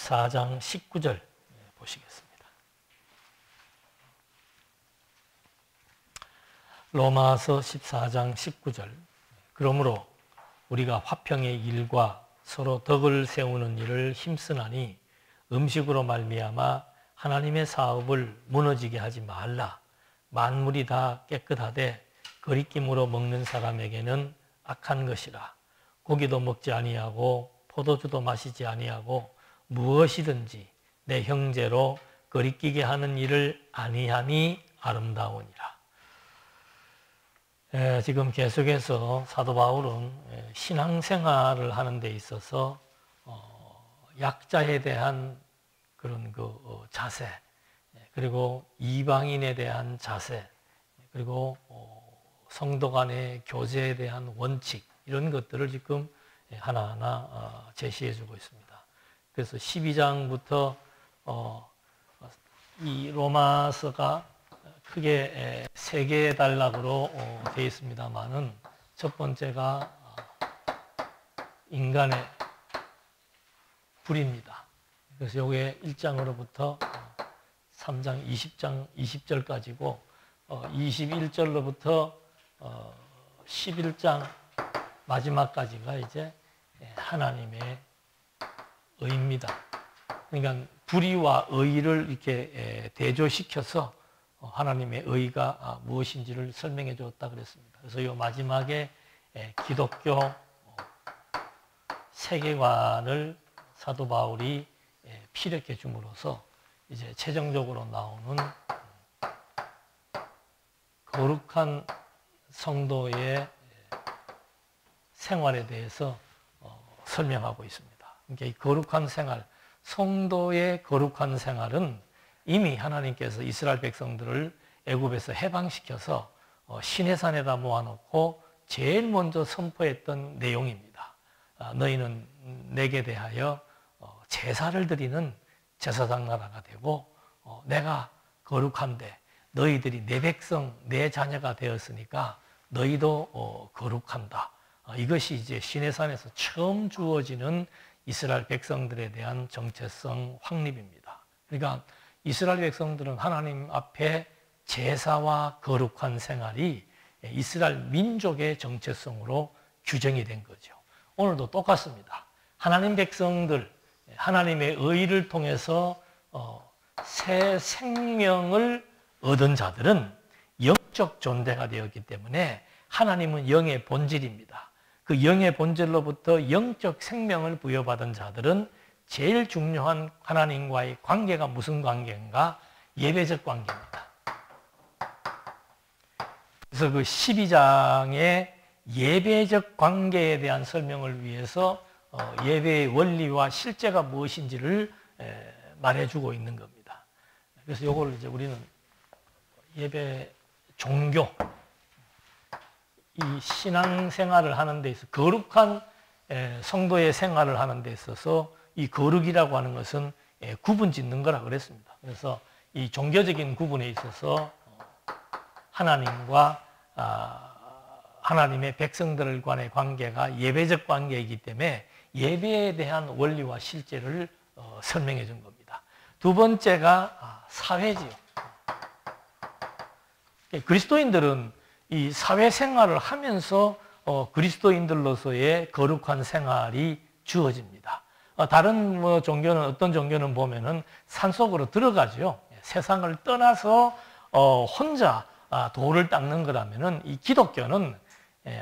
14장 19절 보시겠습니다. 로마서 14장 19절. 그러므로 우리가 화평의 일과 서로 덕을 세우는 일을 힘쓰나니 음식으로 말미암아 하나님의 사업을 무너지게 하지 말라. 만물이 다 깨끗하되 거리낌으로 먹는 사람에게는 악한 것이라. 고기도 먹지 아니하고 포도주도 마시지 아니하고 무엇이든지 내 형제로 거리끼게 하는 일을 아니하니 아름다우니라. 지금 계속해서 사도 바울은 신앙생활을 하는 데 있어서 약자에 대한 그런 자세, 그리고 이방인에 대한 자세, 그리고 성도 간의 교제에 대한 원칙, 이런 것들을 지금 하나하나 제시해 주고 있습니다. 그래서 12장부터 이 로마서가 크게 세 개의 단락으로 되어 있습니다만은 첫 번째가 인간의 불입니다. 그래서 요게 1장으로부터 3장 20절까지고 21절로부터 11장 마지막까지가 이제 하나님의 의입니다. 그러니까 불의와 의를 이렇게 대조시켜서 하나님의 의가 무엇인지를 설명해 주었다 그랬습니다. 그래서 이 마지막에 기독교 세계관을 사도 바울이 피력해 줌으로써 이제 최종적으로 나오는 거룩한 성도의 생활에 대해서 설명하고 있습니다. 그러니까 이 거룩한 생활, 성도의 거룩한 생활은 이미 하나님께서 이스라엘 백성들을 애굽에서 해방시켜서 시내산에다 모아놓고 제일 먼저 선포했던 내용입니다. 너희는 내게 대하여 제사를 드리는 제사장 나라가 되고 내가 거룩한데 너희들이 내 백성, 내 자녀가 되었으니까 너희도 거룩한다. 이것이 이제 시내산에서 처음 주어지는 이스라엘 백성들에 대한 정체성 확립입니다. 그러니까 이스라엘 백성들은 하나님 앞에 제사와 거룩한 생활이 이스라엘 민족의 정체성으로 규정이 된 거죠. 오늘도 똑같습니다. 하나님 백성들, 하나님의 의를 통해서 새 생명을 얻은 자들은 영적 존재가 되었기 때문에 하나님은 영의 본질입니다. 그 영의 본질로부터 영적 생명을 부여받은 자들은 제일 중요한 하나님과의 관계가 무슨 관계인가? 예배적 관계입니다. 그래서 그 12장의 예배적 관계에 대한 설명을 위해서 예배의 원리와 실제가 무엇인지를 말해주고 있는 겁니다. 그래서 이걸 이제 우리는 예배 종교, 이 신앙생활을 하는 데 있어서 거룩한 성도의 생활을 하는 데 있어서 이 거룩이라고 하는 것은 구분 짓는 거라 그랬습니다. 그래서 이 종교적인 구분에 있어서 하나님과 하나님의 백성들 간의 관계가 예배적 관계이기 때문에 예배에 대한 원리와 실제를 설명해 준 겁니다. 두 번째가 사회지요. 그리스도인들은 이 사회생활을 하면서 그리스도인들로서의 거룩한 생활이 주어집니다. 다른 종교는, 어떤 종교는 보면은 산속으로 들어가죠. 세상을 떠나서 혼자 도를 닦는 거라면은 이 기독교는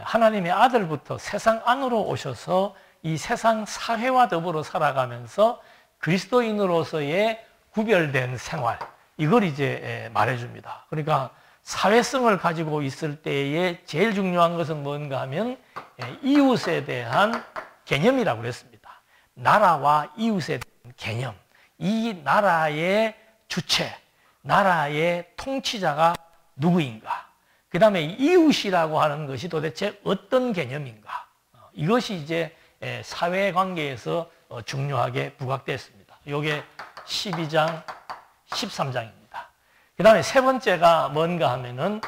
하나님의 아들부터 세상 안으로 오셔서 이 세상 사회와 더불어 살아가면서 그리스도인으로서의 구별된 생활, 이걸 이제 말해줍니다. 그러니까 사회성을 가지고 있을 때에 제일 중요한 것은 뭔가 하면 이웃에 대한 개념이라고 그랬습니다. 나라와 이웃에 대한 개념, 이 나라의 주체, 나라의 통치자가 누구인가, 그 다음에 이웃이라고 하는 것이 도대체 어떤 개념인가, 이것이 이제 사회관계에서 중요하게 부각됐습니다. 이게 12장, 13장입니다. 그 다음에 세 번째가 뭔가 하면은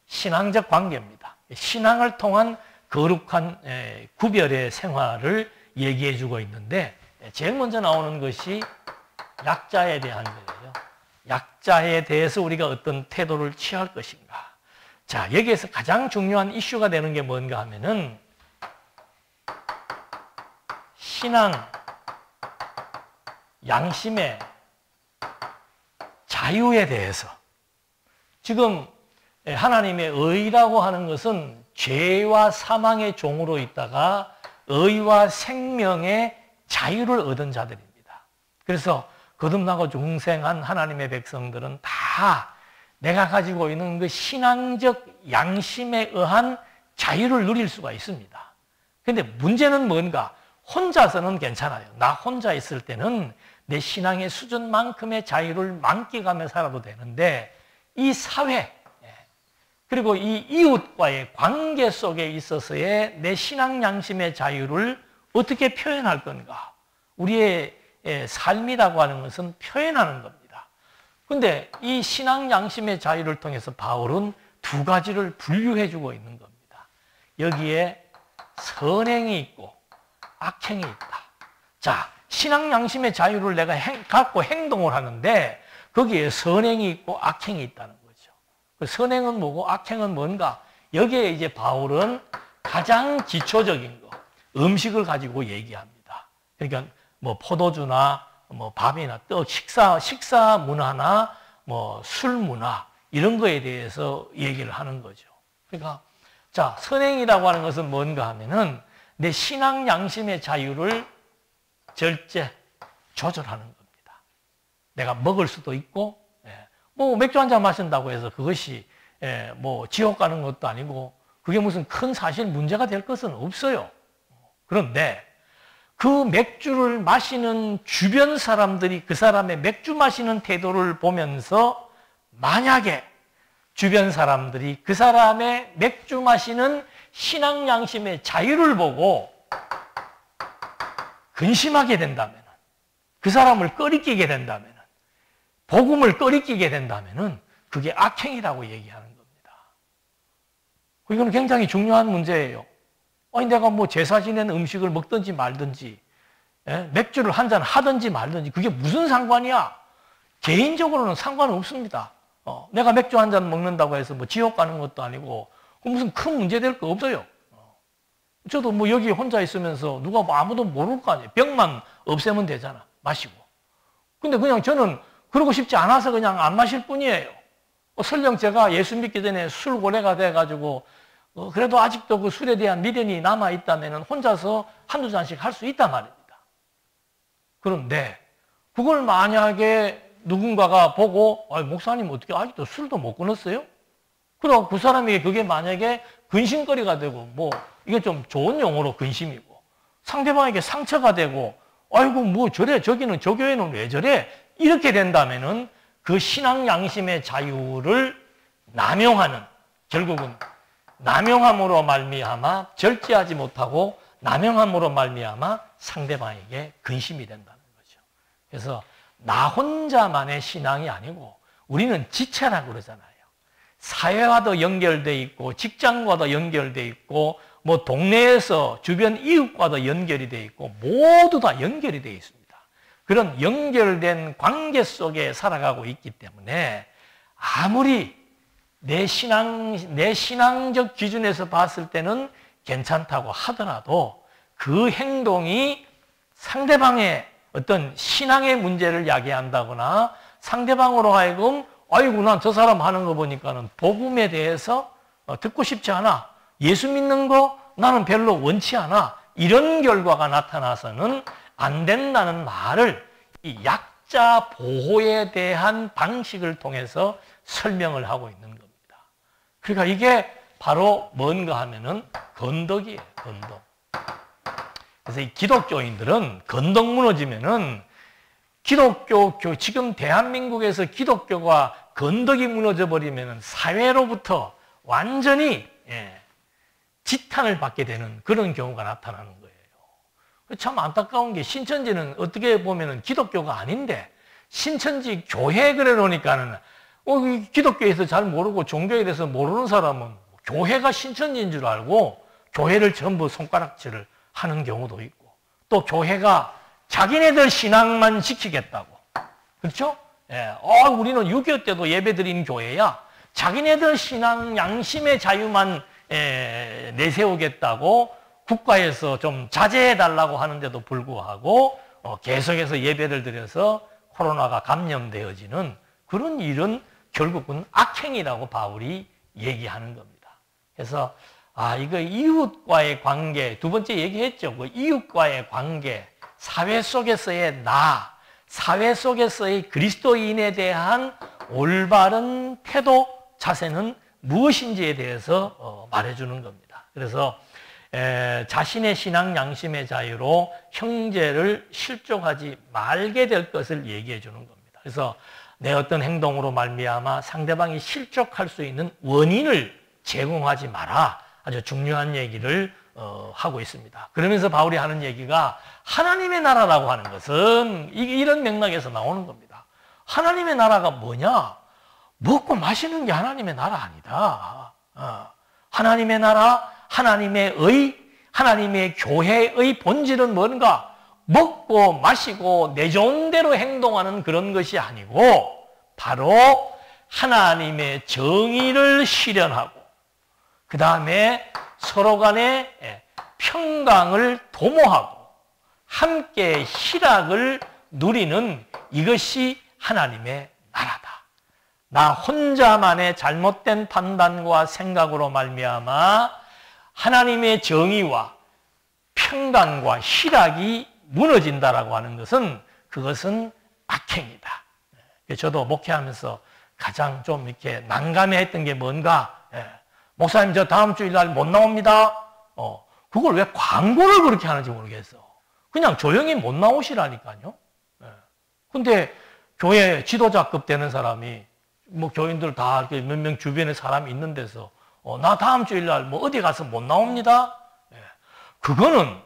신앙적 관계입니다. 신앙을 통한 거룩한 구별의 생활을 얘기해 주고 있는데 제일 먼저 나오는 것이 약자에 대한 거예요. 약자에 대해서 우리가 어떤 태도를 취할 것인가. 자, 여기에서 가장 중요한 이슈가 되는 게 뭔가 하면은 신앙, 양심의 자유에 대해서. 지금 하나님의 의라고 하는 것은 죄와 사망의 종으로 있다가 의와 생명의 자유를 얻은 자들입니다. 그래서 거듭나고 중생한 하나님의 백성들은 다 내가 가지고 있는 그 신앙적 양심에 의한 자유를 누릴 수가 있습니다. 그런데 문제는 뭔가? 혼자서는 괜찮아요. 나 혼자 있을 때는 내 신앙의 수준만큼의 자유를 만끽하며 살아도 되는데 이 사회 그리고 이 이웃과의 관계 속에 있어서의 내 신앙 양심의 자유를 어떻게 표현할 건가? 우리의 삶이라고 하는 것은 표현하는 겁니다. 그런데 이 신앙 양심의 자유를 통해서 바울은 두 가지를 분류해 주고 있는 겁니다. 여기에 선행이 있고 악행이 있다. 자, 신앙 양심의 자유를 내가 갖고 행동을 하는데 거기에 선행이 있고 악행이 있다는 거죠. 그 선행은 뭐고 악행은 뭔가? 여기에 이제 바울은 가장 기초적인 거, 음식을 가지고 얘기합니다. 그러니까 뭐 포도주나 뭐 밥이나 떡, 식사 문화나 뭐 술 문화 이런 거에 대해서 얘기를 하는 거죠. 그러니까 자, 선행이라고 하는 것은 뭔가 하면은 내 신앙 양심의 자유를 절제, 조절하는 겁니다. 내가 먹을 수도 있고, 뭐 맥주 한잔 마신다고 해서 그것이 뭐 지옥 가는 것도 아니고 그게 무슨 큰 사실 문제가 될 것은 없어요. 그런데 그 맥주를 마시는 주변 사람들이 그 사람의 맥주 마시는 태도를 보면서 만약에 주변 사람들이 그 사람의 맥주 마시는 신앙 양심의 자유를 보고 근심하게 된다면, 그 사람을 꺼리끼게 된다면, 복음을 꺼리끼게 된다면 그게 악행이라고 얘기하는 겁니다. 이건 굉장히 중요한 문제예요. 아니 내가 뭐 제사 지낸 음식을 먹든지 말든지 맥주를 한잔 하든지 말든지 그게 무슨 상관이야? 개인적으로는 상관없습니다. 내가 맥주 한 잔 먹는다고 해서 뭐 지옥 가는 것도 아니고 무슨 큰 문제 될 거 없어요. 저도 뭐 여기 혼자 있으면서 누가 뭐 아무도 모를 거 아니에요. 병만 없애면 되잖아. 마시고. 근데 그냥 저는 그러고 싶지 않아서 그냥 안 마실 뿐이에요. 설령 제가 예수 믿기 전에 술고래가 돼가지고 그래도 아직도 그 술에 대한 미련이 남아있다면 혼자서 한두 잔씩 할 수 있단 말입니다. 그런데 그걸 만약에 누군가가 보고 목사님 어떻게 아직도 술도 못 끊었어요? 그럼 그 사람에게 그게 만약에 근심거리가 되고 뭐 이게 좀 좋은 용어로 근심이고 상대방에게 상처가 되고 아이고 뭐 저래 저기는 저 교회는 왜 저래 이렇게 된다면은 그 신앙 양심의 자유를 남용하는 결국은 남용함으로 말미암아 절제하지 못하고 남용함으로 말미암아 상대방에게 근심이 된다는 거죠. 그래서 나 혼자만의 신앙이 아니고 우리는 지체라고 그러잖아요. 사회와도 연결돼 있고 직장과도 연결돼 있고 뭐 동네에서 주변 이웃과도 연결이 돼 있고 모두 다 연결이 돼 있습니다. 그런 연결된 관계 속에 살아가고 있기 때문에 아무리 내 신앙적 기준에서 봤을 때는 괜찮다고 하더라도 그 행동이 상대방의 어떤 신앙의 문제를 야기한다거나 상대방으로 하여금 아이고 난 저 사람 하는 거 보니까는 복음에 대해서 듣고 싶지 않아. 예수 믿는 거 나는 별로 원치 않아. 이런 결과가 나타나서는 안 된다는 말을 이 약자 보호에 대한 방식을 통해서 설명을 하고 있는 겁니다. 그러니까 이게 바로 뭔가 하면은 건덕이에요, 건덕. 그래서 이 기독교인들은 건덕 무너지면은 지금 대한민국에서 기독교가 건덕이 무너져 버리면은 사회로부터 완전히 지탄을 받게 되는 그런 경우가 나타나는 거예요. 참 안타까운 게 신천지는 어떻게 보면은 기독교가 아닌데 신천지 교회 그래 놓으니까는 기독교에서 잘 모르고 종교에 대해서 모르는 사람은 교회가 신천지인 줄 알고 교회를 전부 손가락질을 하는 경우도 있고 또 교회가 자기네들 신앙만 지키겠다고. 그렇죠? 예. 우리는 6.25 때도 예배 드린 교회야. 자기네들 신앙 양심의 자유만 내세우겠다고 국가에서 좀 자제해달라고 하는데도 불구하고 계속해서 예배를 드려서 코로나가 감염되어지는 그런 일은 결국은 악행이라고 바울이 얘기하는 겁니다. 그래서 이거 이웃과의 관계, 두 번째 얘기했죠. 그 이웃과의 관계, 사회 속에서의 사회 속에서의 그리스도인에 대한 올바른 태도, 자세는 무엇인지에 대해서 말해주는 겁니다. 그래서 자신의 신앙 양심의 자유로 형제를 실족하지 말게 될 것을 얘기해 주는 겁니다. 그래서 내 어떤 행동으로 말미암아 상대방이 실족할 수 있는 원인을 제공하지 마라. 아주 중요한 얘기를 하고 있습니다. 그러면서 바울이 하는 얘기가 하나님의 나라라고 하는 것은 이런 맥락에서 나오는 겁니다. 하나님의 나라가 뭐냐? 먹고 마시는 게 하나님의 나라 아니다. 하나님의 나라, 하나님의 교회의 본질은 뭔가? 먹고 마시고 내 좋은 대로 행동하는 그런 것이 아니고 바로 하나님의 정의를 실현하고 그 다음에 서로 간에 평강을 도모하고 함께 희락을 누리는 이것이 하나님의 나라다. 나 혼자만의 잘못된 판단과 생각으로 말미암아 하나님의 정의와 평강과 희락이 무너진다라고 하는 것은 그것은 악행이다. 저도 목회하면서 가장 좀 이렇게 난감해했던 게 뭔가, 목사님 저 다음 주일날 못 나옵니다. 그걸 왜 광고를 그렇게 하는지 모르겠어. 그냥 조용히 못 나오시라니까요. 근데 교회 지도자급 되는 사람이 뭐 교인들 다 이렇게 몇 명 주변에 사람이 있는 데서 나 다음 주일날 뭐 어디 가서 못 나옵니다. 그거는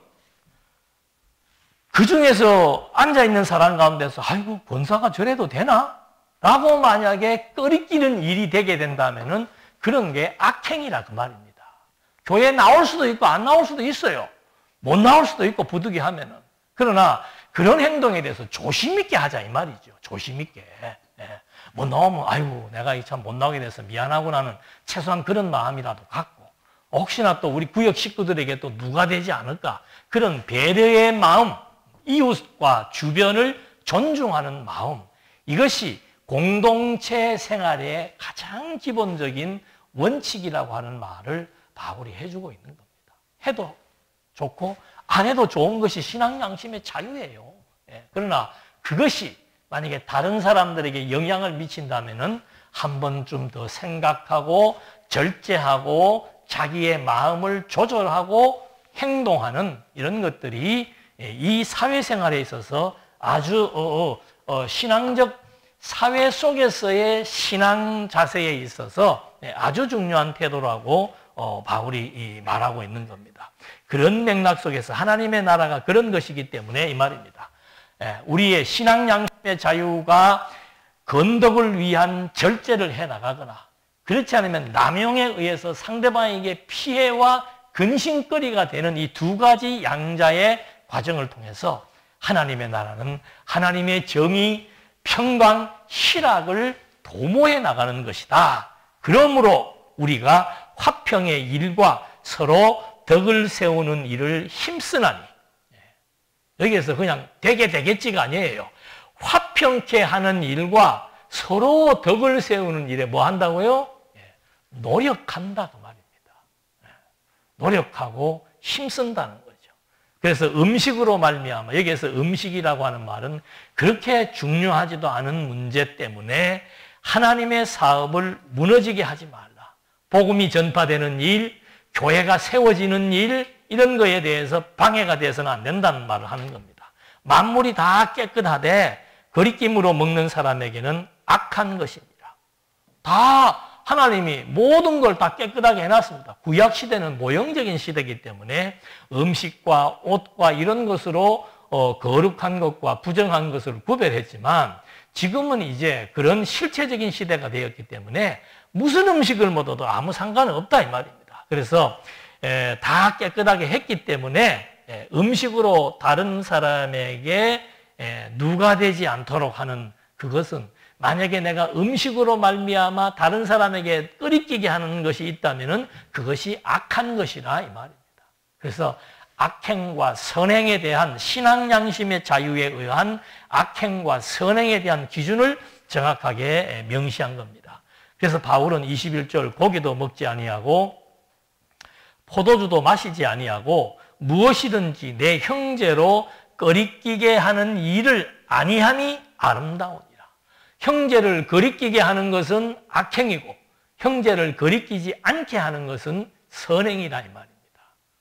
그 중에서 앉아있는 사람 가운데서 아이고 권사가 저래도 되나? 라고 만약에 꺼리끼는 일이 되게 된다면은 그런 게 악행이라 그 말입니다. 교회에 나올 수도 있고 안 나올 수도 있어요. 못 나올 수도 있고 부득이하면은. 그러나 그런 행동에 대해서 조심 있게 하자 이 말이죠. 조심 있게. 못 나오면 아이고 내가 참 못 나오게 돼서 미안하구나는 최소한 그런 마음이라도 갖고 혹시나 또 우리 구역 식구들에게 또 누가 되지 않을까 그런 배려의 마음, 이웃과 주변을 존중하는 마음, 이것이 공동체 생활의 가장 기본적인 원칙이라고 하는 말을 바울이 해주고 있는 겁니다. 해도 좋고 안 해도 좋은 것이 신앙 양심의 자유예요. 그러나 그것이 만약에 다른 사람들에게 영향을 미친다면은 한 번쯤 더 생각하고 절제하고 자기의 마음을 조절하고 행동하는 이런 것들이 이 사회생활에 있어서 아주 신앙적 사회 속에서의 신앙 자세에 있어서 아주 중요한 태도라고 바울이 말하고 있는 겁니다. 그런 맥락 속에서 하나님의 나라가 그런 것이기 때문에 이 말입니다. 우리의 신앙 양심의 자유가 건덕을 위한 절제를 해나가거나 그렇지 않으면 남용에 의해서 상대방에게 피해와 근심거리가 되는 이 두 가지 양자의 과정을 통해서 하나님의 나라는 하나님의 정의, 평강, 희락을 도모해 나가는 것이다. 그러므로 우리가 화평의 일과 서로 덕을 세우는 일을 힘쓰나니 여기에서 그냥 되겠지가 아니에요. 화평케 하는 일과 서로 덕을 세우는 일에 뭐 한다고요? 노력한다 그 말입니다. 노력하고 힘쓴다는 거죠. 그래서 음식으로 말미암아 여기에서 음식이라고 하는 말은 그렇게 중요하지도 않은 문제 때문에 하나님의 사업을 무너지게 하지 말라. 복음이 전파되는 일, 교회가 세워지는 일 이런 거에 대해서 방해가 돼서는 안 된다는 말을 하는 겁니다. 만물이 다 깨끗하되 거리낌으로 먹는 사람에게는 악한 것입니다. 다 하나님이 모든 걸 다 깨끗하게 해놨습니다. 구약 시대는 모형적인 시대이기 때문에 음식과 옷과 이런 것으로 거룩한 것과 부정한 것을 구별했지만 지금은 이제 그런 실체적인 시대가 되었기 때문에 무슨 음식을 먹어도 아무 상관은 없다 이 말입니다. 그래서 다 깨끗하게 했기 때문에 음식으로 다른 사람에게 누가 되지 않도록 하는 그것은 만약에 내가 음식으로 말미암아 다른 사람에게 끓이끼게 하는 것이 있다면은 그것이 악한 것이라 이 말입니다. 그래서 악행과 선행에 대한 신앙 양심의 자유에 의한 악행과 선행에 대한 기준을 정확하게 명시한 겁니다. 그래서 바울은 21절 고기도 먹지 아니하고 포도주도 마시지 아니하고 무엇이든지 내 형제로 거리끼게 하는 일을 아니함이 아름다우니라. 형제를 거리끼게 하는 것은 악행이고 형제를 거리끼지 않게 하는 것은 선행이라 이 말입니다.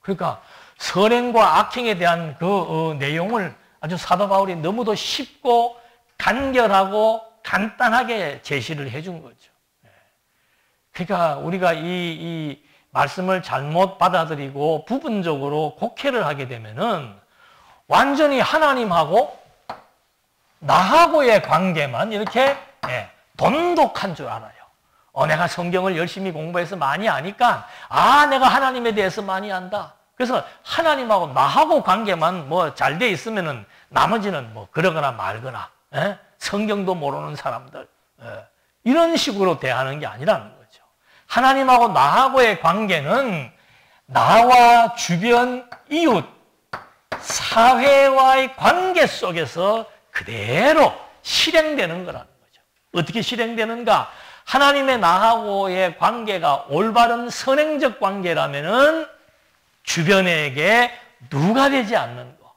그러니까 선행과 악행에 대한 그 내용을 아주 사도 바울이 너무도 쉽고 간결하고 간단하게 제시를 해준 거죠. 그러니까 우리가 이 말씀을 잘못 받아들이고 부분적으로 곡해를 하게 되면은 완전히 하나님하고 나하고의 관계만 이렇게 돈독한 줄 알아요. 내가 성경을 열심히 공부해서 많이 아니까 내가 하나님에 대해서 많이 안다. 그래서 하나님하고 나하고 관계만 뭐 잘 돼 있으면은 나머지는 뭐 그러거나 말거나 성경도 모르는 사람들 이런 식으로 대하는 게 아니라는 거죠. 하나님하고 나하고의 관계는 나와 주변 이웃 사회와의 관계 속에서 그대로 실행되는 거라는 거죠. 어떻게 실행되는가? 하나님의 나하고의 관계가 올바른 선행적 관계라면은 주변에게 누가 되지 않는 거.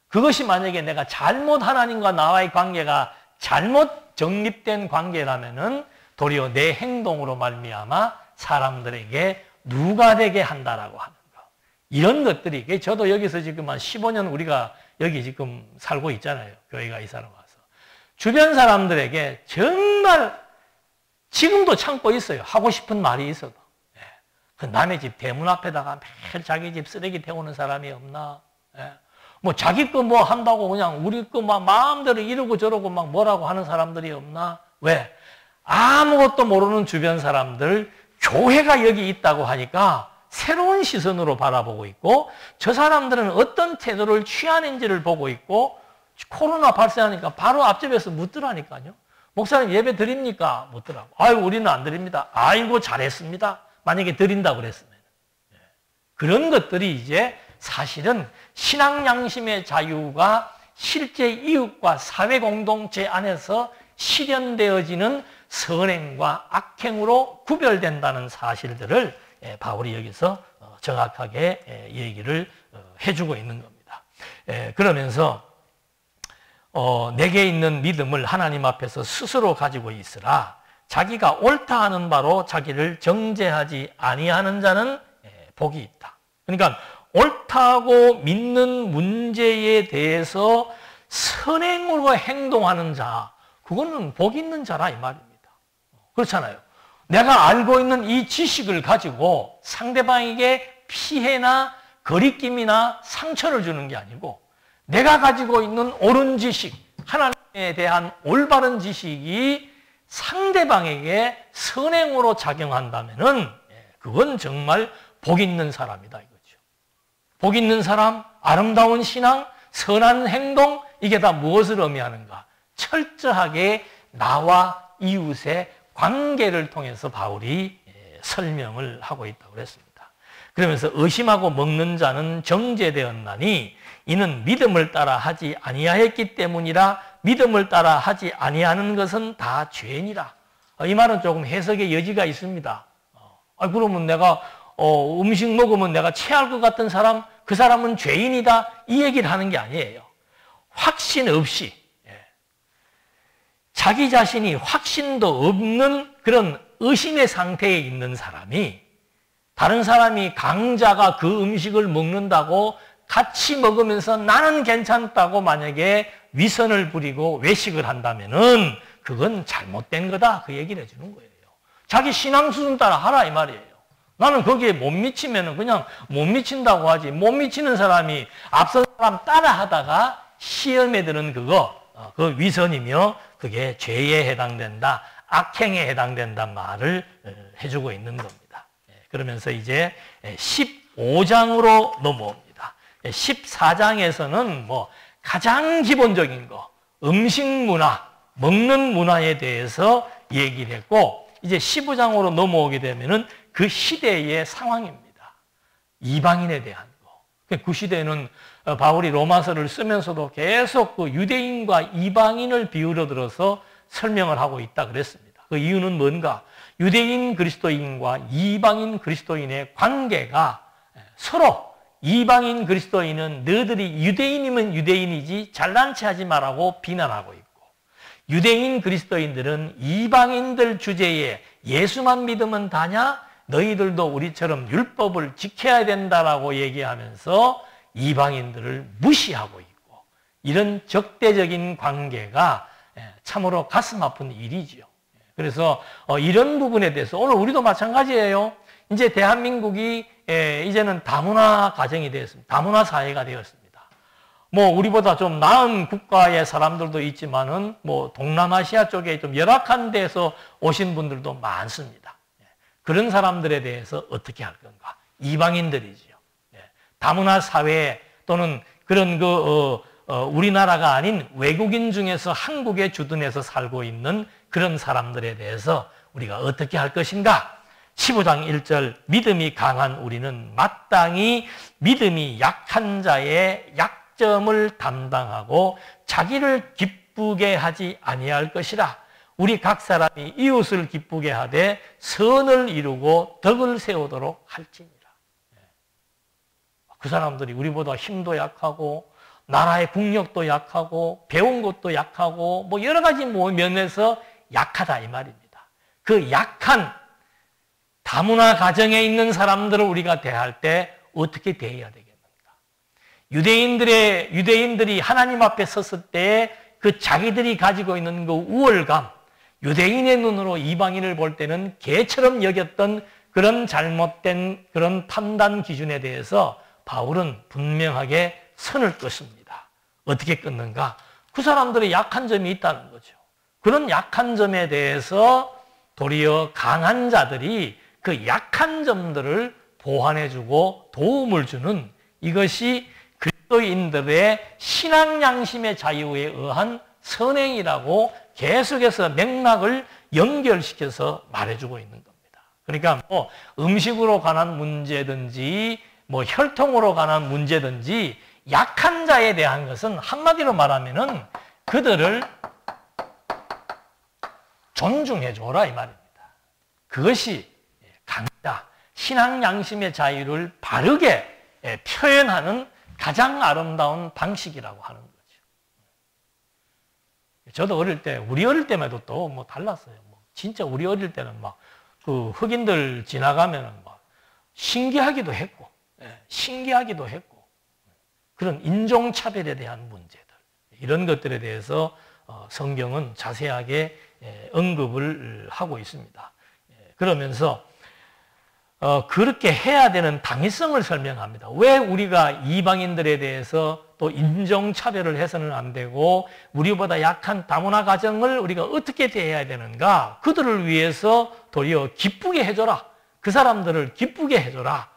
그것이 만약에 내가 잘못 하나님과 나와의 관계가 잘못 정립된 관계라면은 도리어 내 행동으로 말미암아 사람들에게 누가 되게 한다라고 하는 거. 이런 것들이 저도 여기서 지금 한 15년 우리가 여기 지금 살고 있잖아요. 교회가 이 사람 와서. 주변 사람들에게 정말 지금도 참고 있어요. 하고 싶은 말이 있어도. 그 남의 집 대문 앞에다가 매일 자기 집 쓰레기 태우는 사람이 없나? 뭐 자기 거 뭐 한다고 그냥 우리 거 막 마음대로 이러고 저러고 막 뭐라고 하는 사람들이 없나? 왜? 아무것도 모르는 주변 사람들 교회가 여기 있다고 하니까 새로운 시선으로 바라보고 있고 저 사람들은 어떤 태도를 취하는지를 보고 있고 코로나 발생하니까 바로 앞집에서 묻더라니까요. 목사님 예배 드립니까? 묻더라고. 아이고 우리는 안 드립니다. 아이고 잘했습니다. 만약에 드린다고 그랬으면. 그런 것들이 이제 사실은 신앙 양심의 자유가 실제 이웃과 사회 공동체 안에서 실현되어지는 선행과 악행으로 구별된다는 사실들을 바울이 여기서 정확하게 얘기를 해주고 있는 겁니다. 그러면서 내게 있는 믿음을 하나님 앞에서 스스로 가지고 있으라. 자기가 옳다 하는 바로 자기를 정죄하지 아니하는 자는 복이 있다. 그러니까 옳다고 믿는 문제에 대해서 선행으로 행동하는 자, 그거는 복 있는 자라 이 말입니다. 그렇잖아요. 내가 알고 있는 이 지식을 가지고 상대방에게 피해나 거리낌이나 상처를 주는 게 아니고 내가 가지고 있는 옳은 지식, 하나님에 대한 올바른 지식이 상대방에게 선행으로 작용한다면은 그건 정말 복 있는 사람이다 이거죠. 복 있는 사람, 아름다운 신앙, 선한 행동 이게 다 무엇을 의미하는가? 철저하게 나와 이웃의 관계를 통해서 바울이 설명을 하고 있다고 그랬습니다. 그러면서 의심하고 먹는 자는 정죄되었나니 이는 믿음을 따라 하지 아니하였기 때문이라. 믿음을 따라 하지 아니하는 것은 다 죄니라. 이 말은 조금 해석의 여지가 있습니다. 그러면 내가 음식 먹으면 내가 체할 것 같은 사람, 그 사람은 죄인이다 이 얘기를 하는 게 아니에요. 확신 없이 자기 자신이 확신도 없는 그런 의심의 상태에 있는 사람이 다른 사람이 강자가 그 음식을 먹는다고 같이 먹으면서 나는 괜찮다고 만약에 위선을 부리고 외식을 한다면은 그건 잘못된 거다 그 얘기를 해주는 거예요. 자기 신앙 수준 따라 하라 이 말이에요. 나는 거기에 못 미치면은 그냥 못 미친다고 하지. 못 미치는 사람이 앞선 사람 따라 하다가 시험에 드는 그거 그 위선이며 그게 죄에 해당된다, 악행에 해당된다 말을 해주고 있는 겁니다. 그러면서 이제 15장으로 넘어옵니다. 14장에서는 뭐 가장 기본적인 거, 음식 문화, 먹는 문화에 대해서 얘기를 했고, 이제 15장으로 넘어오게 되면은 그 시대의 상황입니다. 이방인에 대한 거. 그 시대에는 바울이 로마서를 쓰면서도 계속 그 유대인과 이방인을 비유로 들어서 설명을 하고 있다 그랬습니다. 그 이유는 뭔가? 유대인 그리스도인과 이방인 그리스도인의 관계가 서로 이방인 그리스도인은 너희들이 유대인이면 유대인이지 잘난 체 하지 말라고 비난하고 있고, 유대인 그리스도인들은 이방인들 주제에 예수만 믿으면 다냐? 너희들도 우리처럼 율법을 지켜야 된다라고 얘기하면서 이방인들을 무시하고 있고, 이런 적대적인 관계가 참으로 가슴 아픈 일이지요. 그래서 이런 부분에 대해서 오늘 우리도 마찬가지예요. 이제 대한민국이 이제는 다문화 가정이 되었습니다. 다문화 사회가 되었습니다. 뭐 우리보다 좀 나은 국가의 사람들도 있지만은 뭐 동남아시아 쪽에 좀 열악한 데서 오신 분들도 많습니다. 그런 사람들에 대해서 어떻게 할 건가? 이방인들이지요. 다문화 사회 또는 그런 우리나라가 아닌 외국인 중에서 한국에 주둔해서 살고 있는 그런 사람들에 대해서 우리가 어떻게 할 것인가? 15장 1절, 믿음이 강한 우리는 마땅히 믿음이 약한 자의 약점을 담당하고 자기를 기쁘게 하지 아니할 것이라. 우리 각 사람이 이웃을 기쁘게 하되 선을 이루고 덕을 세우도록 할지니라. 그 사람들이 우리보다 힘도 약하고 나라의 국력도 약하고 배운 것도 약하고 뭐 여러 가지 면에서 약하다 이 말입니다. 그 약한 다문화 가정에 있는 사람들을 우리가 대할 때 어떻게 대해야 되겠는가? 유대인들이 하나님 앞에 섰을 때 그 자기들이 가지고 있는 그 우월감, 유대인의 눈으로 이방인을 볼 때는 개처럼 여겼던 그런 잘못된 그런 판단 기준에 대해서 바울은 분명하게 선을 긋습니다. 어떻게 끊는가? 그 사람들의 약한 점이 있다는 거죠. 그런 약한 점에 대해서 도리어 강한 자들이 그 약한 점들을 보완해주고 도움을 주는, 이것이 그리스도인들의 신앙 양심의 자유에 의한 선행이라고 계속해서 맥락을 연결시켜서 말해주고 있는 겁니다. 그러니까 뭐 음식으로 관한 문제든지 뭐 혈통으로 관한 문제든지 약한 자에 대한 것은 한마디로 말하면은 그들을 존중해줘라 이 말입니다. 그것이 강자, 신앙 양심의 자유를 바르게 표현하는 가장 아름다운 방식이라고 하는 거죠. 저도 우리 어릴 때만 해도 또 뭐 달랐어요. 뭐 진짜 우리 어릴 때는 막 그 흑인들 지나가면은 막 신기하기도 했고, 그런 인종차별에 대한 문제들, 이런 것들에 대해서 성경은 자세하게 언급을 하고 있습니다. 그러면서 그렇게 해야 되는 당위성을 설명합니다. 왜 우리가 이방인들에 대해서 또 인종차별을 해서는 안 되고 우리보다 약한 다문화 가정을 우리가 어떻게 대해야 되는가? 그들을 위해서 도리어 기쁘게 해줘라. 그 사람들을 기쁘게 해줘라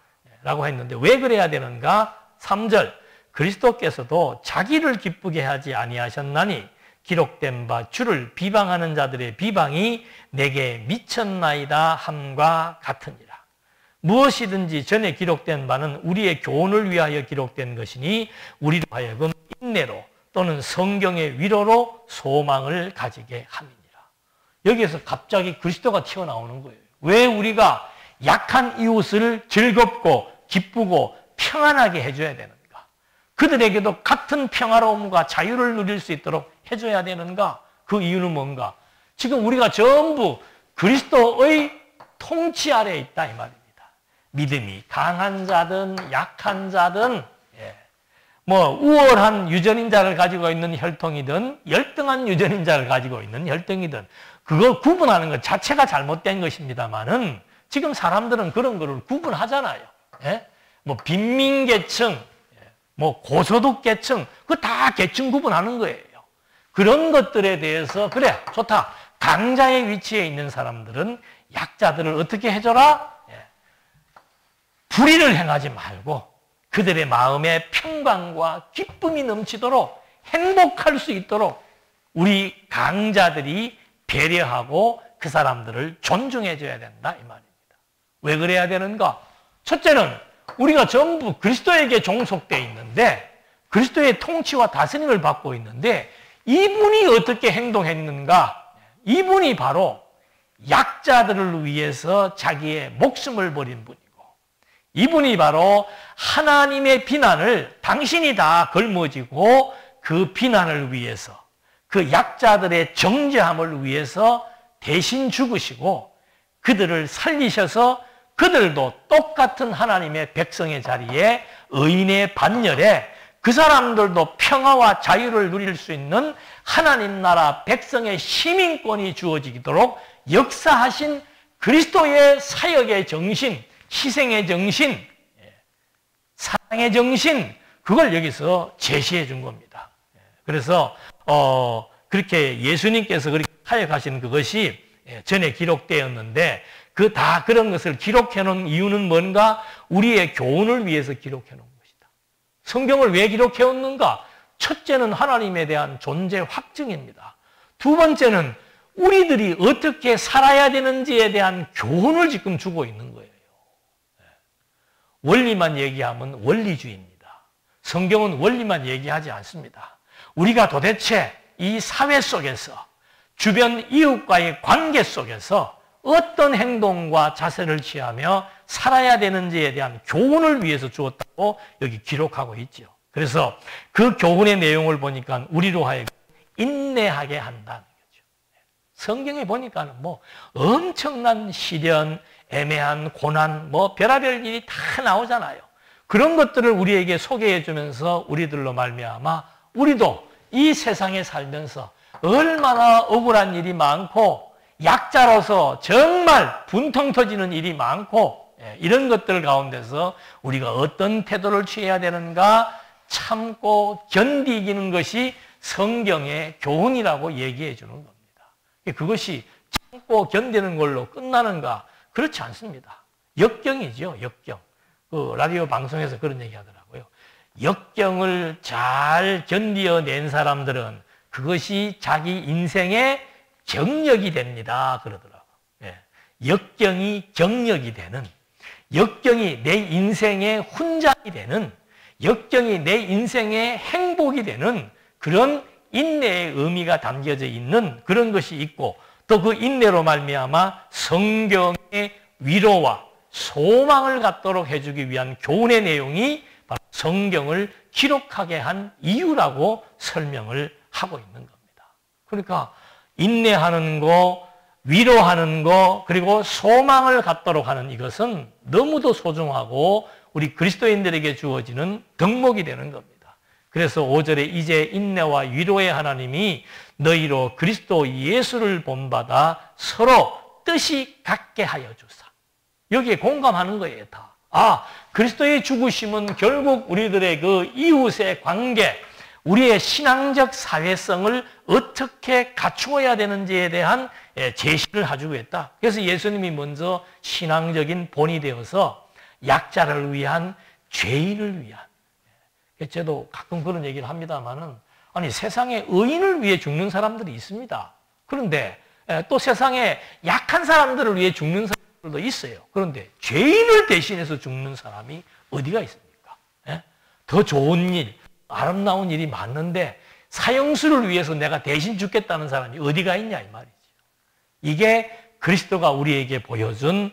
라고 했는데 왜 그래야 되는가? 3절, 그리스도께서도 자기를 기쁘게 하지 아니하셨나니 기록된 바 주를 비방하는 자들의 비방이 내게 미쳤나이다 함과 같으니라. 무엇이든지 전에 기록된 바는 우리의 교훈을 위하여 기록된 것이니 우리로 하여금 인내로 또는 성경의 위로로 소망을 가지게 함이니라. 여기에서 갑자기 그리스도가 튀어나오는 거예요. 왜 우리가 약한 이웃을 즐겁고 기쁘고 평안하게 해줘야 되는가? 그들에게도 같은 평화로움과 자유를 누릴 수 있도록 해줘야 되는가? 그 이유는 뭔가? 지금 우리가 전부 그리스도의 통치 아래에 있다 이 말입니다. 믿음이 강한 자든 약한 자든 뭐 우월한 유전인자를 가지고 있는 혈통이든 열등한 유전인자를 가지고 있는 혈통이든 그걸 구분하는 것 자체가 잘못된 것입니다만은 지금 사람들은 그런 거를 구분하잖아요. 뭐 빈민계층, 뭐 고소득계층, 그거 다 계층 구분하는 거예요. 그런 것들에 대해서 그래 좋다. 강자의 위치에 있는 사람들은 약자들을 어떻게 해줘라? 불의를 행하지 말고 그들의 마음에 평강과 기쁨이 넘치도록 행복할 수 있도록 우리 강자들이 배려하고 그 사람들을 존중해 줘야 된다 이 말입니다. 왜 그래야 되는가? 첫째는 우리가 전부 그리스도에게 종속되어 있는데 그리스도의 통치와 다스림을 받고 있는데 이분이 어떻게 행동했는가? 이분이 바로 약자들을 위해서 자기의 목숨을 버린 분이고 이분이 바로 하나님의 비난을 당신이 다 걸머지고 그 비난을 위해서 그 약자들의 정죄함을 위해서 대신 죽으시고 그들을 살리셔서 그들도 똑같은 하나님의 백성의 자리에 의인의 반열에 그 사람들도 평화와 자유를 누릴 수 있는 하나님 나라 백성의 시민권이 주어지도록 역사하신 그리스도의 사역의 정신, 희생의 정신, 사랑의 정신, 그걸 여기서 제시해 준 겁니다. 그래서 그렇게 예수님께서 그렇게 사역하신 그것이 전에 기록되었는데 다 그런 것을 기록해 놓은 이유는 뭔가? 우리의 교훈을 위해서 기록해 놓은 것이다. 성경을 왜 기록해 놓는가? 첫째는 하나님에 대한 존재 확증입니다. 두 번째는 우리들이 어떻게 살아야 되는지에 대한 교훈을 지금 주고 있는 거예요. 원리만 얘기하면 원리주의입니다. 성경은 원리만 얘기하지 않습니다. 우리가 도대체 이 사회 속에서 주변 이웃과의 관계 속에서 어떤 행동과 자세를 취하며 살아야 되는지에 대한 교훈을 위해서 주었다고 여기 기록하고 있죠. 그래서 그 교훈의 내용을 보니까 우리로 하여금 인내하게 한다는 거죠. 성경에 보니까 엄청난 시련, 애매한 고난, 별의별 일이 다 나오잖아요. 그런 것들을 우리에게 소개해 주면서 우리들로 말미암아 우리도 이 세상에 살면서 얼마나 억울한 일이 많고 약자로서 정말 분통 터지는 일이 많고 이런 것들 가운데서 우리가 어떤 태도를 취해야 되는가 참고 견디기는 것이 성경의 교훈이라고 얘기해 주는 겁니다. 그것이 참고 견디는 걸로 끝나는가? 그렇지 않습니다. 역경이죠, 역경. 그 라디오 방송에서 그런 얘기 하더라고요. 역경을 잘 견디어낸 사람들은 그것이 자기 인생의 경력이 됩니다. 그러더라고요. 역경이 경력이 되는, 역경이 내 인생의 훈장이 되는, 역경이 내 인생의 행복이 되는 그런 인내의 의미가 담겨져 있는 그런 것이 있고 또 그 인내로 말미암아 성경의 위로와 소망을 갖도록 해주기 위한 교훈의 내용이 바로 성경을 기록하게 한 이유라고 설명을 하고 있는 겁니다. 그러니까 인내하는 거, 위로하는 거, 그리고 소망을 갖도록 하는 이것은 너무도 소중하고 우리 그리스도인들에게 주어지는 덕목이 되는 겁니다. 그래서 5절에 이제 인내와 위로의 하나님이 너희로 그리스도 예수를 본받아 서로 뜻이 같게 하여 주사. 여기에 공감하는 거예요, 다. 그리스도의 죽으심은 결국 우리들의 그 이웃의 관계, 우리의 신앙적 사회성을 어떻게 갖추어야 되는지에 대한 제시를 해주고 있다. 그래서 예수님이 먼저 신앙적인 본이 되어서 약자를 위한, 죄인을 위한. 저도 가끔 그런 얘기를 합니다만은, 아니, 세상에 의인을 위해 죽는 사람들이 있습니다. 그런데 또 세상에 약한 사람들을 위해 죽는 사람들도 있어요. 그런데 죄인을 대신해서 죽는 사람이 어디가 있습니까? 더 좋은 일, 아름다운 일이 많는데 사형수를 위해서 내가 대신 죽겠다는 사람이 어디가 있냐 이 말이죠. 이게 그리스도가 우리에게 보여준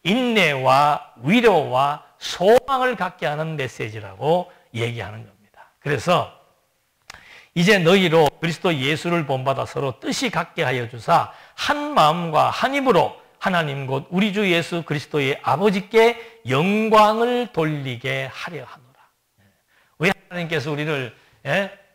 인내와 위로와 소망을 갖게 하는 메시지라고 얘기하는 겁니다. 그래서 이제 너희로 그리스도 예수를 본받아 서로 뜻이 같게 하여 주사 한 마음과 한 입으로 하나님 곧 우리 주 예수 그리스도의 아버지께 영광을 돌리게 하려 하노라. 왜 하나님께서 우리를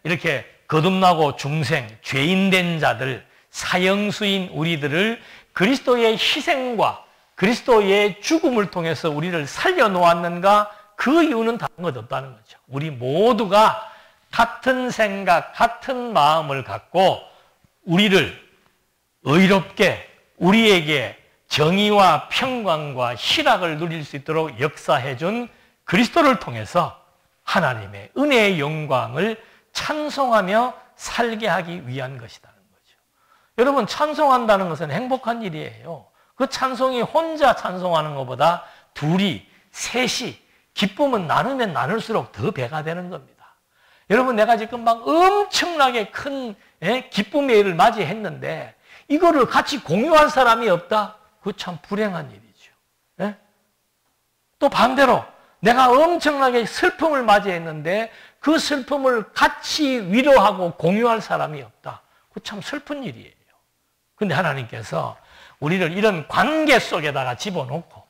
이렇게 거듭나고 중생, 죄인된 자들, 사형수인 우리들을 그리스도의 희생과 그리스도의 죽음을 통해서 우리를 살려놓았는가? 그 이유는 다른 것 없다는 거죠. 우리 모두가 같은 생각, 같은 마음을 갖고 우리를 의롭게 우리에게 정의와 평강과 희락을 누릴 수 있도록 역사해 준 그리스도를 통해서 하나님의 은혜의 영광을 찬송하며 살게 하기 위한 것이라는 거죠. 여러분, 찬송한다는 것은 행복한 일이에요. 그 찬송이 혼자 찬송하는 것보다 둘이, 셋이 기쁨은 나누면 나눌수록 더 배가 되는 겁니다. 여러분, 내가 지금 막 엄청나게 큰 기쁨의 일을 맞이했는데 이거를 같이 공유할 사람이 없다? 그거 참 불행한 일이죠. 예? 또 반대로 내가 엄청나게 슬픔을 맞이했는데 그 슬픔을 같이 위로하고 공유할 사람이 없다. 그거 참 슬픈 일이에요. 근데 하나님께서 우리를 이런 관계 속에다가 집어넣고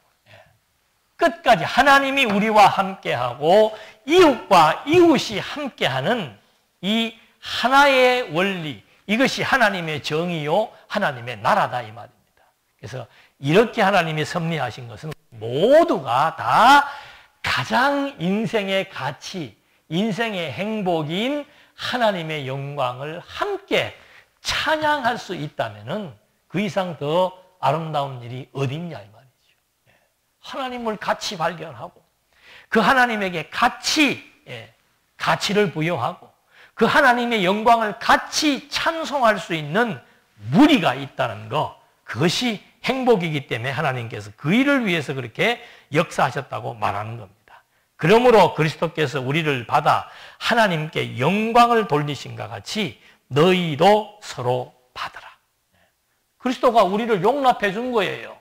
끝까지 하나님이 우리와 함께하고 이웃과 이웃이 함께하는 이 하나의 원리, 이것이 하나님의 정의요 하나님의 나라다 이 말입니다. 그래서 이렇게 하나님이 섭리하신 것은 모두가 다 가장 인생의 가치, 인생의 행복인 하나님의 영광을 함께 찬양할 수 있다면 그 이상 더 아름다운 일이 어딨냐 이 말이죠. 하나님을 같이 발견하고 그 하나님에게 가치를 부여하고 그 하나님의 영광을 같이 찬송할 수 있는 무리가 있다는 것, 그것이 행복이기 때문에 하나님께서 그 일을 위해서 그렇게 역사하셨다고 말하는 겁니다. 그러므로 그리스도께서 우리를 받아 하나님께 영광을 돌리신과 같이 너희도 서로 받으라. 그리스도가 우리를 용납해 준 거예요.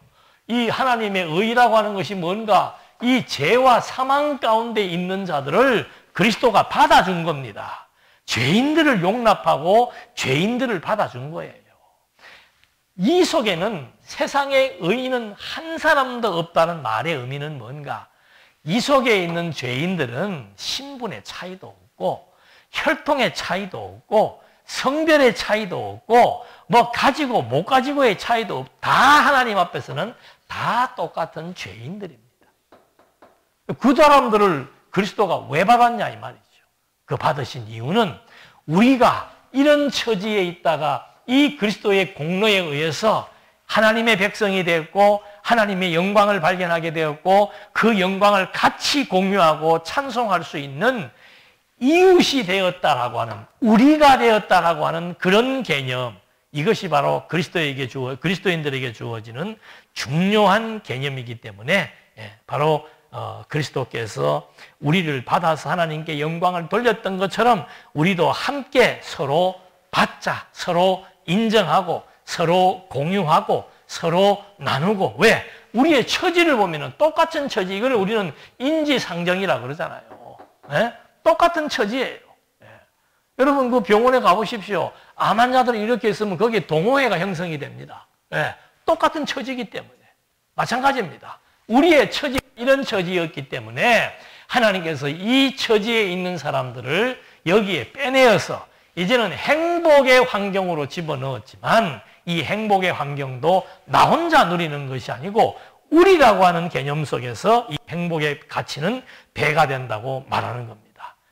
이 하나님의 의라고 하는 것이 뭔가, 이 죄와 사망 가운데 있는 자들을 그리스도가 받아준 겁니다. 죄인들을 용납하고 죄인들을 받아준 거예요. 이 속에는 세상에 의인은 한 사람도 없다는 말의 의미는 뭔가, 이 속에 있는 죄인들은 신분의 차이도 없고 혈통의 차이도 없고 성별의 차이도 없고 뭐 가지고 못 가지고의 차이도 없고 다 하나님 앞에서는 다 똑같은 죄인들입니다. 그 사람들을 그리스도가 왜 받았냐 이 말이죠. 그 받으신 이유는 우리가 이런 처지에 있다가 이 그리스도의 공로에 의해서 하나님의 백성이 되었고 하나님의 영광을 발견하게 되었고 그 영광을 같이 공유하고 찬송할 수 있는 이웃이 되었다라고 하는, 우리가 되었다라고 하는 그런 개념, 이것이 바로 그리스도인들에게 주어지는 중요한 개념이기 때문에 바로 그리스도께서 우리를 받아서 하나님께 영광을 돌렸던 것처럼 우리도 함께 서로 받자, 서로 인정하고 서로 공유하고 서로 나누고. 왜? 우리의 처지를 보면 똑같은 처지, 이걸 우리는 인지상정이라고 그러잖아요. 똑같은 처지예요. 여러분 그 병원에 가보십시오. 암 환자들이 이렇게 있으면 거기에 동호회가 형성이 됩니다. 똑같은 처지이기 때문에. 마찬가지입니다. 우리의 처지, 이런 처지였기 때문에 하나님께서 이 처지에 있는 사람들을 여기에 빼내어서 이제는 행복의 환경으로 집어넣었지만 이 행복의 환경도 나 혼자 누리는 것이 아니고 우리라고 하는 개념 속에서 이 행복의 가치는 배가 된다고 말하는 겁니다.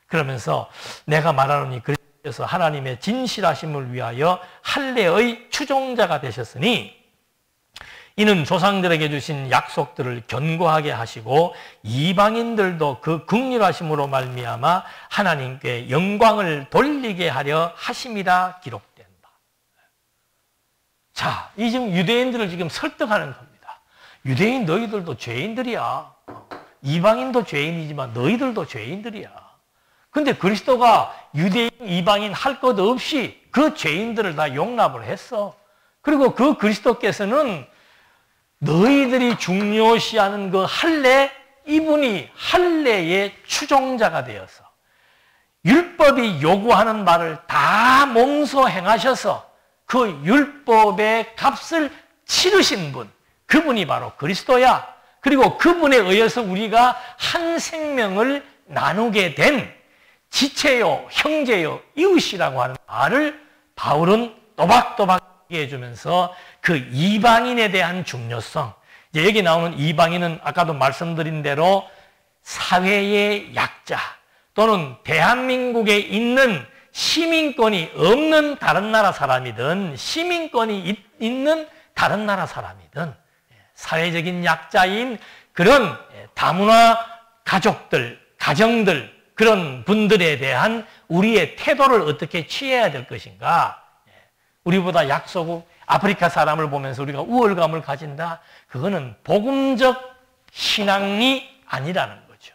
그러면서 내가 말하노니 그리스도께서 하나님의 진실하심을 위하여 할례의 추종자가 되셨으니 이는 조상들에게 주신 약속들을 견고하게 하시고 이방인들도 그 긍휼하심으로 말미암아 하나님께 영광을 돌리게 하려 하심이라 기록된다. 자, 이 지금 유대인들을 지금 설득하는 겁니다. 유대인 너희들도 죄인들이야. 이방인도 죄인이지만 너희들도 죄인들이야. 근데 그리스도가 유대인, 이방인 할 것 없이 그 죄인들을 다 용납을 했어. 그리고 그 그리스도께서는 너희들이 중요시하는 그 할례, 이분이 할례의 추종자가 되어서 율법이 요구하는 말을 다 몸소 행하셔서 그 율법의 값을 치르신 분, 그분이 바로 그리스도야. 그리고 그분에 의해서 우리가 한 생명을 나누게 된 지체요, 형제요, 이웃이라고 하는 말을 바울은 또박또박 해주면서 그 이방인에 대한 중요성, 이제 여기 나오는 이방인은 아까도 말씀드린 대로 사회의 약자 또는 대한민국에 있는 시민권이 없는 다른 나라 사람이든 시민권이 있는 다른 나라 사람이든 사회적인 약자인 그런 다문화 가족들, 가정들, 그런 분들에 대한 우리의 태도를 어떻게 취해야 될 것인가? 우리보다 약소국 아프리카 사람을 보면서 우리가 우월감을 가진다? 그거는 복음적 신앙이 아니라는 거죠.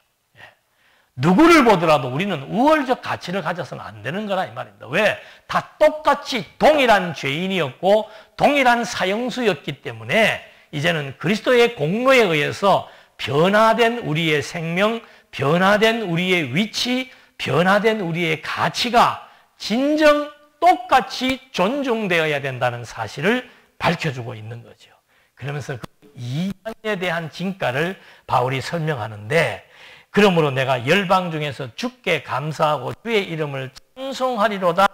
누구를 보더라도 우리는 우월적 가치를 가져서는 안 되는 거라 이 말입니다. 왜? 다 똑같이 동일한 죄인이었고 동일한 사형수였기 때문에 이제는 그리스도의 공로에 의해서 변화된 우리의 생명, 변화된 우리의 위치, 변화된 우리의 가치가 진정 똑같이 존중되어야 된다는 사실을 밝혀주고 있는 거죠. 그러면서 그 이방에 대한 진가를 바울이 설명하는데, 그러므로 내가 열방 중에서 주께 감사하고 주의 이름을 찬송하리로다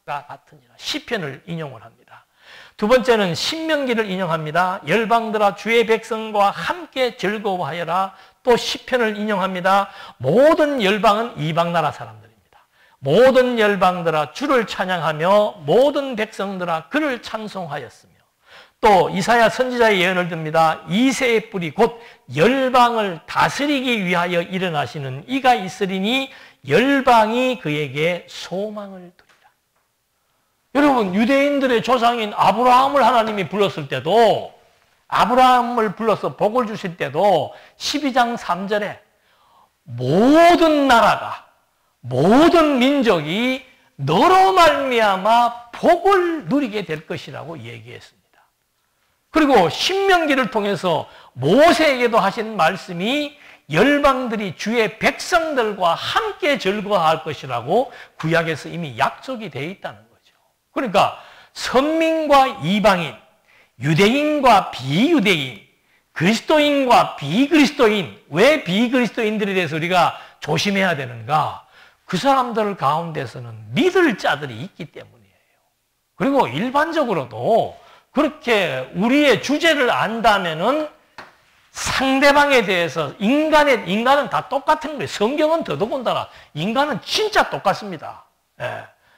같으니라. 시편을 인용을 합니다. 두 번째는 신명기를 인용합니다. 열방들아 주의 백성과 함께 즐거워하여라. 또 시편을 인용합니다. 모든 열방은 이방 나라 사람들입니다. 모든 열방들아 주를 찬양하며 모든 백성들아 그를 찬송하였으며, 또 이사야 선지자의 예언을 듭니다. 이새의 뿌리 곧 열방을 다스리기 위하여 일어나시는 이가 있으리니 열방이 그에게 소망을 두리라. 여러분, 유대인들의 조상인 아브라함을 하나님이 불렀을 때도, 아브라함을 불러서 복을 주실 때도 12장 3절에 모든 나라가, 모든 민족이 너로 말미암아 복을 누리게 될 것이라고 얘기했습니다. 그리고 신명기를 통해서 모세에게도 하신 말씀이 열방들이 주의 백성들과 함께 즐거워할 것이라고 구약에서 이미 약속이 되어 있다는 거죠. 그러니까 선민과 이방인, 유대인과 비유대인, 그리스도인과 비그리스도인, 왜 비그리스도인들에 대해서 우리가 조심해야 되는가? 그 사람들 가운데서는 믿을 자들이 있기 때문이에요. 그리고 일반적으로도 그렇게 우리의 주제를 안다면은 상대방에 대해서 인간은 다 똑같은 거예요. 성경은 더더군다나 인간은 진짜 똑같습니다.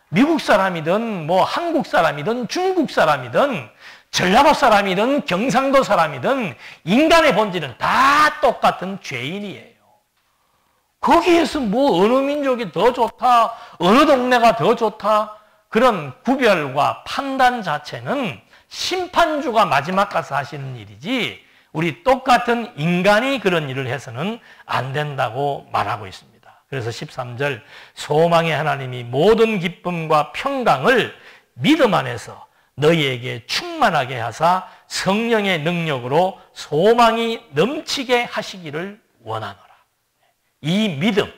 미국 사람이든 뭐 한국 사람이든 중국 사람이든 전라도 사람이든 경상도 사람이든 인간의 본질은 다 똑같은 죄인이에요. 거기에서 뭐 어느 민족이 더 좋다, 어느 동네가 더 좋다, 그런 구별과 판단 자체는 심판주가 마지막 가서 하시는 일이지, 우리 똑같은 인간이 그런 일을 해서는 안 된다고 말하고 있습니다. 그래서 13절, 소망의 하나님이 모든 기쁨과 평강을 믿음 안에서 너희에게 충만하게 하사 성령의 능력으로 소망이 넘치게 하시기를 원하노라. 이 믿음,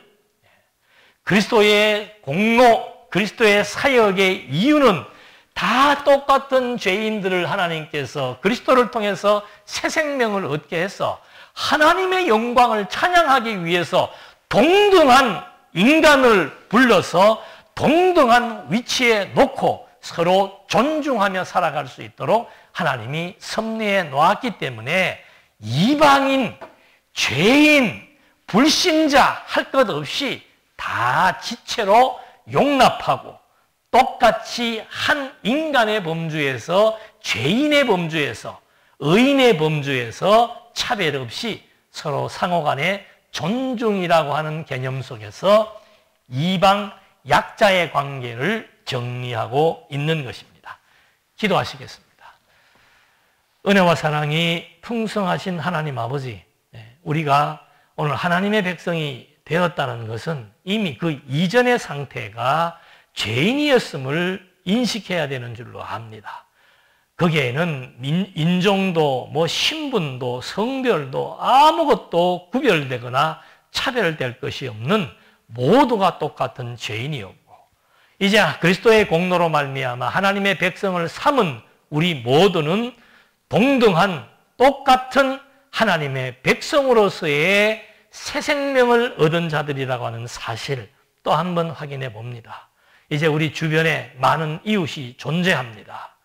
그리스도의 공로, 그리스도의 사역의 이유는 다 똑같은 죄인들을 하나님께서 그리스도를 통해서 새 생명을 얻게 해서 하나님의 영광을 찬양하기 위해서 동등한 인간을 불러서 동등한 위치에 놓고 서로 존중하며 살아갈 수 있도록 하나님이 섭리해 놓았기 때문에 이방인, 죄인, 불신자 할 것 없이 다 지체로 용납하고 똑같이 한 인간의 범주에서, 죄인의 범주에서, 의인의 범주에서 차별 없이 서로 상호간의 존중이라고 하는 개념 속에서 이방 약자의 관계를 정리하고 있는 것입니다. 기도하시겠습니다. 은혜와 사랑이 풍성하신 하나님 아버지, 우리가 오늘 하나님의 백성이 되었다는 것은 이미 그 이전의 상태가 죄인이었음을 인식해야 되는 줄로 압니다. 거기에는 인종도 뭐 신분도 성별도 아무것도 구별되거나 차별될 것이 없는 모두가 똑같은 죄인이었고, 이제 그리스도의 공로로 말미암아 하나님의 백성을 삼은 우리 모두는 동등한 똑같은 하나님의 백성으로서의 새 생명을 얻은 자들이라고 하는 사실 또 한 번 확인해 봅니다. 이제 우리 주변에 많은 이웃이 존재합니다.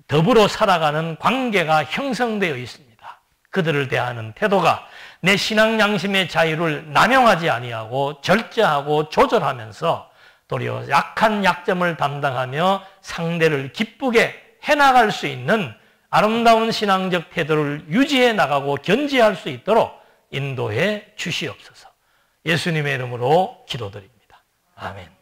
더불어 살아가는 관계가 형성되어 있습니다. 그들을 대하는 태도가 내 신앙 양심의 자유를 남용하지 아니하고 절제하고 조절하면서 도리어 약한 약점을 담당하며 상대를 기쁘게 해나갈 수 있는 아름다운 신앙적 태도를 유지해 나가고 견지할 수 있도록 인도해 주시옵소서. 예수님의 이름으로 기도드립니다. 아멘.